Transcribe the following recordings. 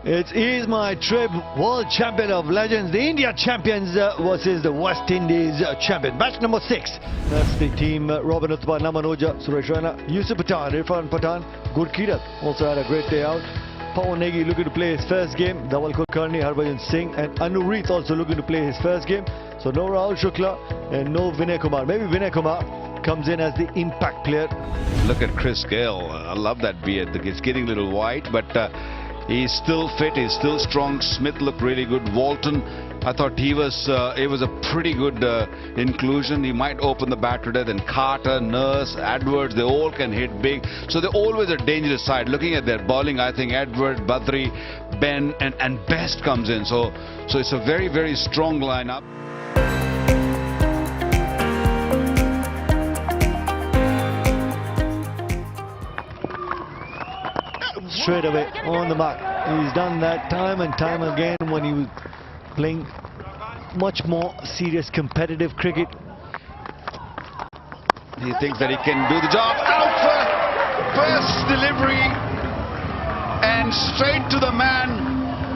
He's my trip, world champion of legends, the India champions versus the West Indies champion. Match number 6. That's the team Robin Uthappa, Naman Oja, Suresh Raina, Yusuf Pathan, Irfan Pathan, Gurkirat also had a great day out. Pawan Negi looking to play his first game. Dhaval Kulkarni, Harbhajan Singh and Anu Reith also looking to play his first game. So no Rahul Shukla and no Vinay Kumar. Maybe Vinay Kumar comes in as the impact player. Look at Chris Gayle. I love that beard. It's getting a little white, but he's still fit. He's still strong. Smith looked really good. Walton, I thought it was a pretty good inclusion. He might open the bat today. Then Carter, Nurse, Edwards, they all can hit big. So they're always a dangerous side. Looking at their bowling, I think Edwards, Badri, Ben and Best comes in. So it's a very, very strong lineup. Straight away on the mark. He's done that time and time again when he was playing much more serious competitive cricket. He thinks that he can do the job. Out for first delivery and straight to the man.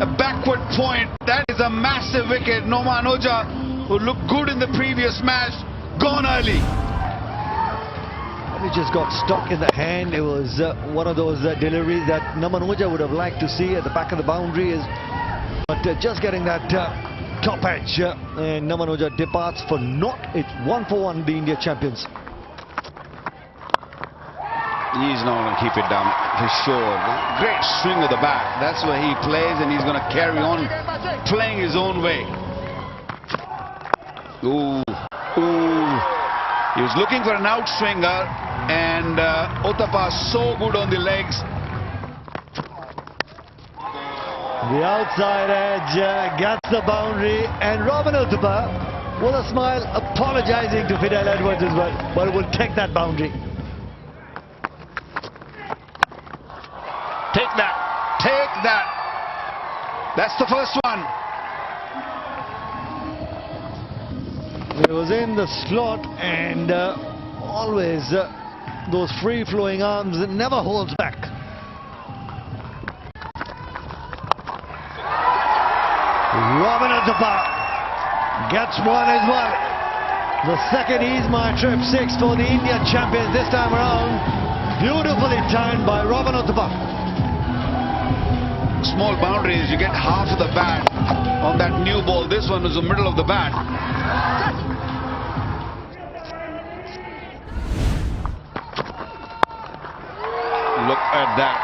A backward point. That is a massive wicket. Naman Oja, who looked good in the previous match, gone early. It just got stuck in the hand. It was one of those deliveries that Naman Oja would have liked to see at the back of the boundary. But just getting that top edge and Naman Oja departs for naught. It's 1 for 1, the India champions. He's not going to keep it down for sure. Great swing of the bat. That's where he plays, and he's going to carry on playing his own way. Ooh. He was looking for an outswinger, and Uthappa so good on the legs. The outside edge gets the boundary, and Robin Uthappa with a smile apologizing to Fidel Edwards as well, but will take that boundary. Take that. That's the first one. It was in the slot, and always those free-flowing arms, it never holds back. Robin Uthappa gets one as well. The second He's My Trip 6 for the India champions this time around. Beautifully timed by Robin Uthappa. Small boundaries, you get half of the bat on that new ball. This one is the middle of the bat.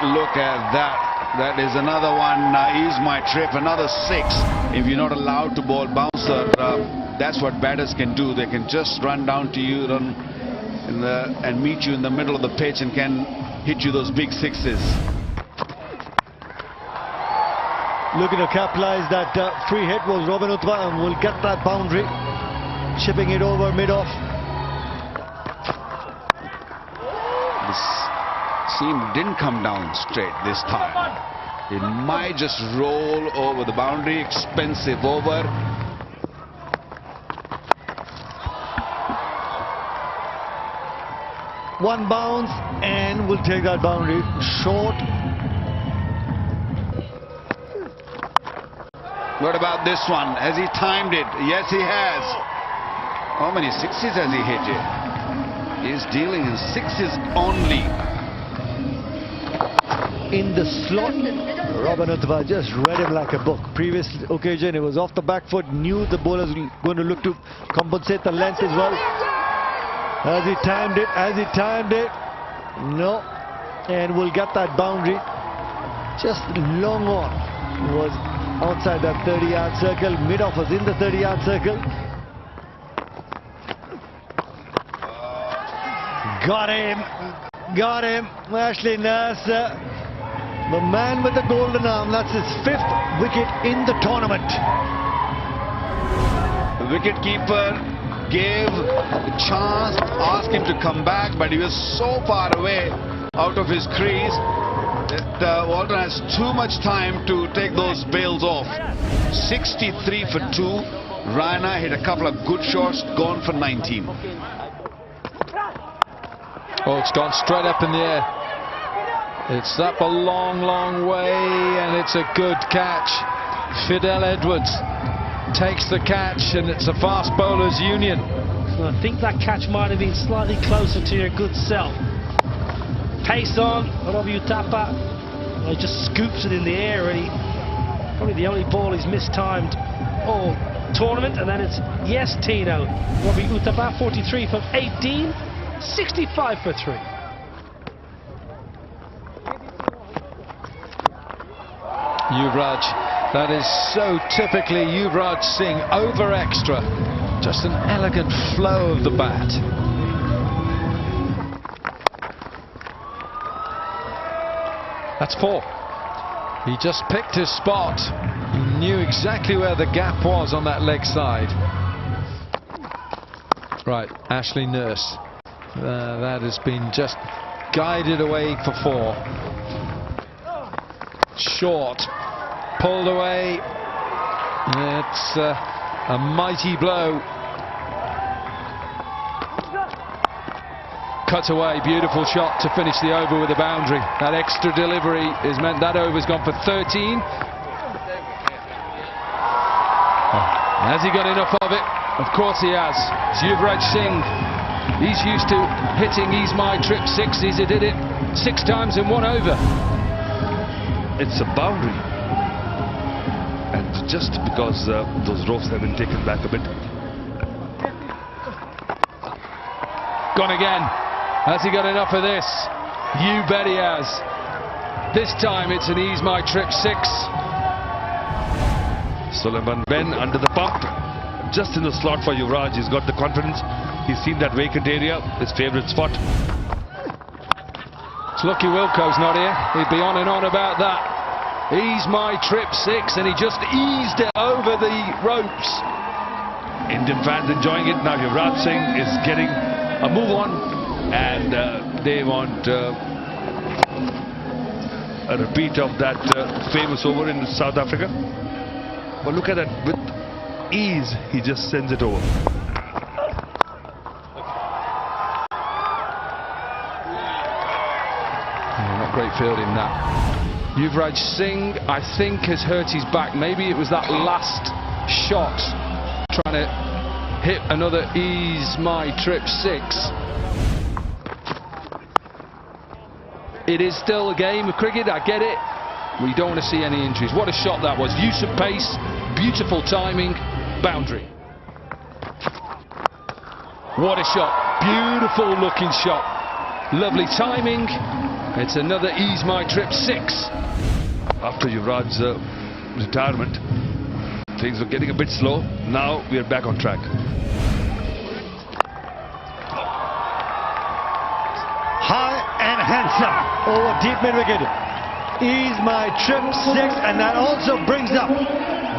Look at that. That is another one. He's My Trip, another 6. If you're not allowed to bowl bouncer, that's what batters can do. They can just run down to you and meet you in the middle of the pitch and can hit you those big 6s. Looking to capitalize that free hit was Robin Uthappa, and will get that boundary. Chipping it over mid-off. This seam didn't come down straight this time. It might just roll over the boundary. Expensive over. One bounce and will take that boundary. Short. What about this one? Has he timed it? Yes, he has. How many 6s has he hit here? He's dealing in 6s only. In the slot, Robin Uthappa just read him like a book. Previous occasion, it was off the back foot. Knew the bowlers were going to look to compensate the length as well. Has he timed it? No. And will get that boundary. Just long on. Was outside that 30-yard circle. Mid-off was in the 30-yard circle. Got him. Ashley Nurse, the man with the golden arm. That's his 5th wicket in the tournament. The wicket-keeper gave a chance, asked him to come back, but he was so far away out of his crease that Walton has too much time to take those bails off. 63 for 2. Raina hit a couple of good shots, gone for 19. Oh, it's gone straight up in the air. It's up a long, long way, and it's a good catch. Fidel Edwards takes the catch, and it's a fast bowlers union. Well, I think that catch might have been slightly closer to your good self. Pace on, Robbie Uthappa. He just scoops it in the air, and probably the only ball he's mistimed all tournament. And then it's yes, Tino. Robbie Uthappa, 43 from 18, 65 for 3. Yuvraj, that is so typically Yuvraj Singh, over extra. Just an elegant flow of the bat. That's 4. He just picked his spot. He knew exactly where the gap was on that leg side. Right, Ashley Nurse. That has been just guided away for 4. Short. Pulled away. It's a mighty blow. Cut away, beautiful shot to finish the over with a boundary. That extra delivery has meant that over's gone for 13. Has he got enough of it? Of course he has. It's Yuvraj Singh. He's used to hitting He's My Trip 6s. He did it 6 times in 1 over. It's a boundary, and just because those ropes have been taken back a bit. Gone again. Has he got enough of this? You bet he has. This time it's an He's My Trip 6. Sulaiman Ben under the pump, just in the slot for Yuvraj. He's got the confidence. He's seen that vacant area, his favourite spot. It's lucky Wilco's not here. He'd be on and on about that. He's My Trip 6, and he just eased it over the ropes. Indian fans enjoying it. Now Yuvraj Singh is getting a move on, and they want a repeat of that famous over in South Africa. But look at that, with ease he just sends it over. Not great fielding that. Yuvraj Singh, I think, has hurt his back. Maybe it was that last shot trying to hit another He's My Trip 6. It is still a game of cricket, I get it. We don't want to see any injuries. What a shot that was. Use of pace, beautiful timing, boundary. What a shot. Beautiful looking shot. Lovely timing. It's another He's My Trip 6. After Yuvraj's retirement, things were getting a bit slow. Now we are back on track. High and handsome over deep mid wicket. He's My Trip 6, and that also brings up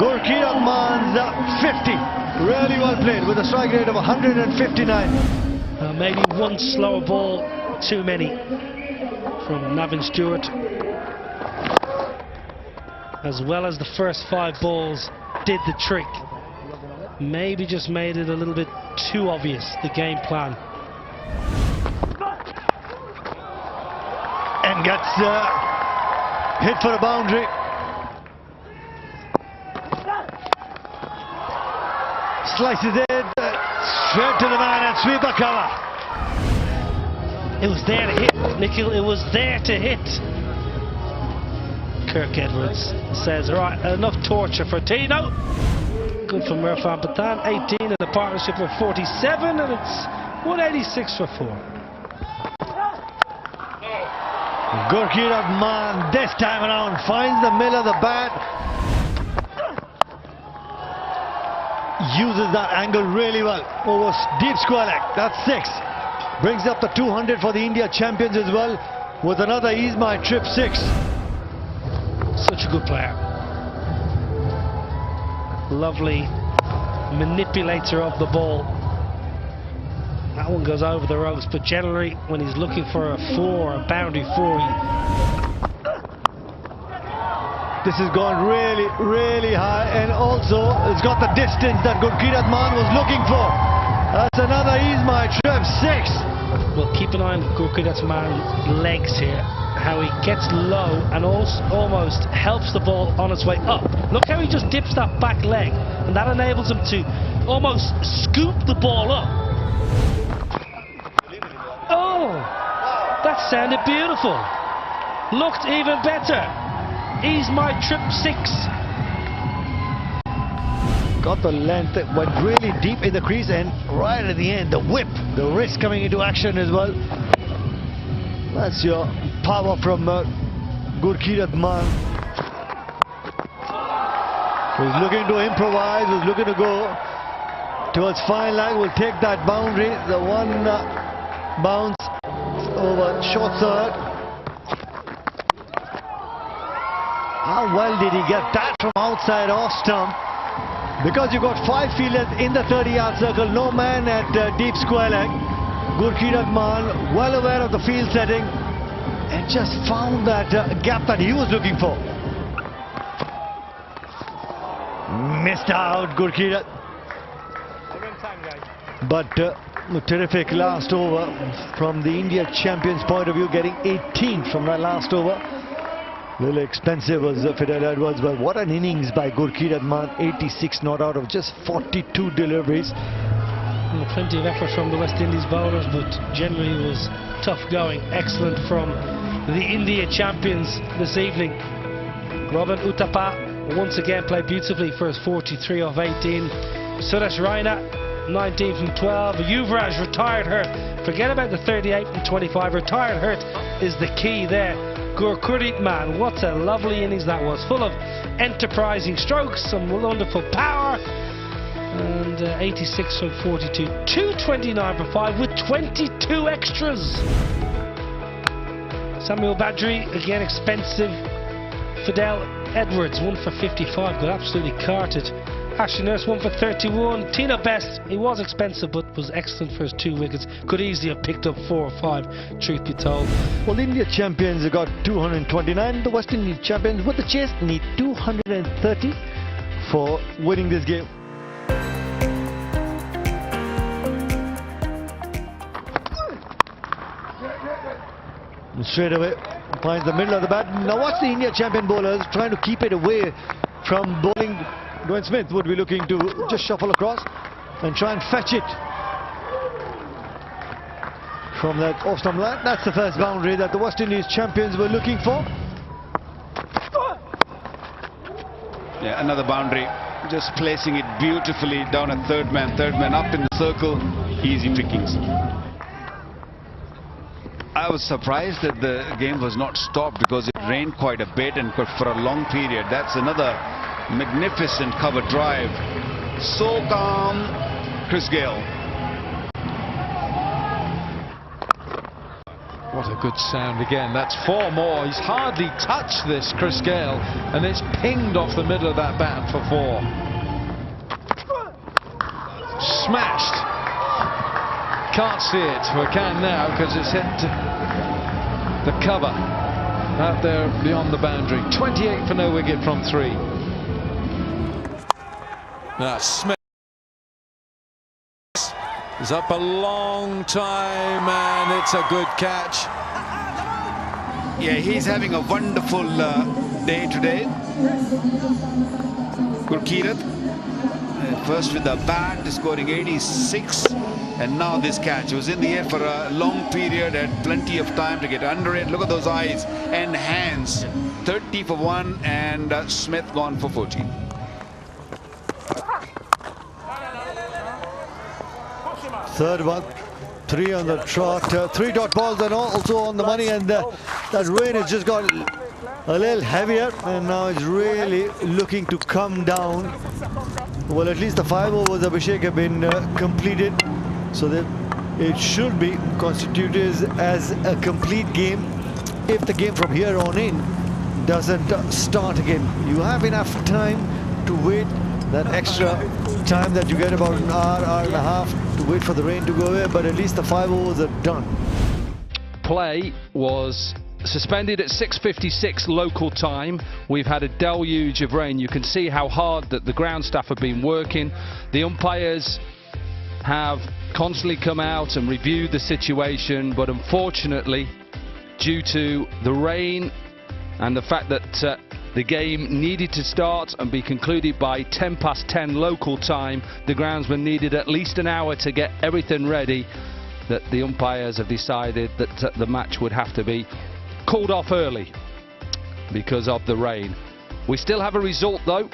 Gurkeerat Man's 50. Really well played with a strike rate of 159. Maybe one slower ball too many from Navin Stewart. As well as the first 5 balls did the trick. Maybe just made it a little bit too obvious, the game plan. And gets hit for a boundary. Slices it straight to the man and sweeper cover. It was there to hit, Nikhil. It was there to hit. Kirk Edwards says, right, enough torture for Tino. Good for Irfan Pathan, 18 in a partnership of 47, and it's 186 for 4. Gurkeerat Man this time around finds the middle of the bat. Uses that angle really well over deep square leg. That's 6. Brings up the 200 for the India champions as well, with another He's My Trip 6. Such a good player. Lovely manipulator of the ball. That one goes over the ropes, but generally when he's looking for a 4, a boundary 4, this has gone really, really high, and also it's got the distance that Gurkeerat Man was looking for. That's another He's My Trip 6. Well, keep an eye on Gurkeerat Man's legs here. how he gets low and almost helps the ball on its way up. Look how he just dips that back leg, and that enables him to almost scoop the ball up. Oh, that sounded beautiful. Looked even better. He's my trip 6. Got the length, went really deep in the crease, and right at the end, the whip, the wrist coming into action as well. That's your power from Gurkeerat Maan. Was looking to improvise, was looking to go towards fine line, will take that boundary. The one bounce over short third. How well did he get that from outside off stump? Because you got 5 fielders in the 30-yard circle, no man at deep square leg. Gurkeerat Maan, well aware of the field setting, and just found that gap that he was looking for. Missed out, Gurkeerat. But terrific last over from the India champions' point of view, getting 18 from that last over. A little expensive was Fidel Edwards, but what an innings by Gurkeerat Maan. 86 not out of just 42 deliveries. Well, plenty of effort from the West Indies bowlers, but generally it was tough going. Excellent from the India champions this evening. Robin Uthappa once again played beautifully for his 43 of 18. Suresh Raina 19 from 12. Yuvraj retired hurt. Forget about the 38 from 25. Retired hurt is the key there. Gurkeerat Maan, what a lovely innings that was, full of enterprising strokes, some wonderful power, and 86 from 42, 229 for 5 with 22 extras. Samuel Badri, again expensive. Fidel Edwards, 1 for 55, got absolutely carted. Ashley Nurse, 1 for 31. Tino Best, he was expensive but was excellent for his 2 wickets. Could easily have picked up 4 or 5, truth be told. Well, the India champions got 229. The West Indies champions with the chase need 230 for winning this game. And straight away finds the middle of the bat. Now watch the India champion bowlers trying to keep it away from bowling. Dwayne Smith would be looking to just shuffle across and try and fetch it from that off-stump line. That's the first boundary that the West Indies champions were looking for. Yeah, another boundary. Just placing it beautifully down a third man up in the circle. Easy pickings. I was surprised that the game was not stopped because it rained quite a bit and for a long period. That's another magnificent cover drive. So calm, Chris Gayle. What a good sound again. That's 4 more. He's hardly touched this, Chris Gayle, and it's pinged off the middle of that bat for 4. Smashed. Can't see it. We can now because it's hit the cover out there beyond the boundary. 28 for no wicket from 3. Now Smith is up a long time and it's a good catch. Yeah, he's having a wonderful day today. Gurkeerat, first with the bat, scoring 86, and now this catch. He was in the air for a long period, had plenty of time to get under it. Look at those eyes and hands. 30 for 1, and Smith gone for 14. Third one, 3 on the trot, 3 dot balls and also on the money, and that rain has just got a little heavier and now it's really looking to come down. Well, at least the 5 overs of Abhishek have been completed, so that it should be constituted as a complete game. If the game from here on in doesn't start again, you have enough time to wait. That extra time that you get, about an hour and a half, to wait for the rain to go away, but at least the 5 overs are done. Play was suspended at 6:56 local time. We've had a deluge of rain. You can see how hard that the ground staff have been working. The umpires have constantly come out and reviewed the situation, but unfortunately due to the rain and the fact that the game needed to start and be concluded by 10:10 local time. The groundsman needed at least an hour to get everything ready, that the umpires have decided that the match would have to be called off early because of the rain. We still have a result though,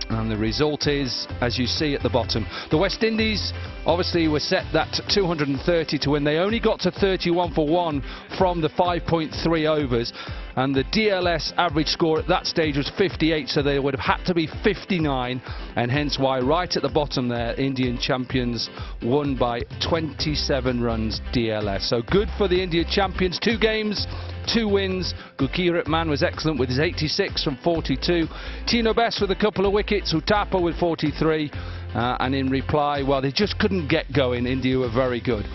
and the result is, as you see at the bottom, the West Indies obviously were set that 230 to win. They only got to 31 for 1 from the 5.3 overs, and the DLS average score at that stage was 58, so they would have had to be 59, and hence why right at the bottom there, Indian champions won by 27 runs DLS. So good for the Indian champions. 2 games, 2 wins. Gurkeerat Mann was excellent with his 86 from 42. Tino Best with a couple of wickets. Uthappa with 43. And in reply, well, they just couldn't get going. India were very good.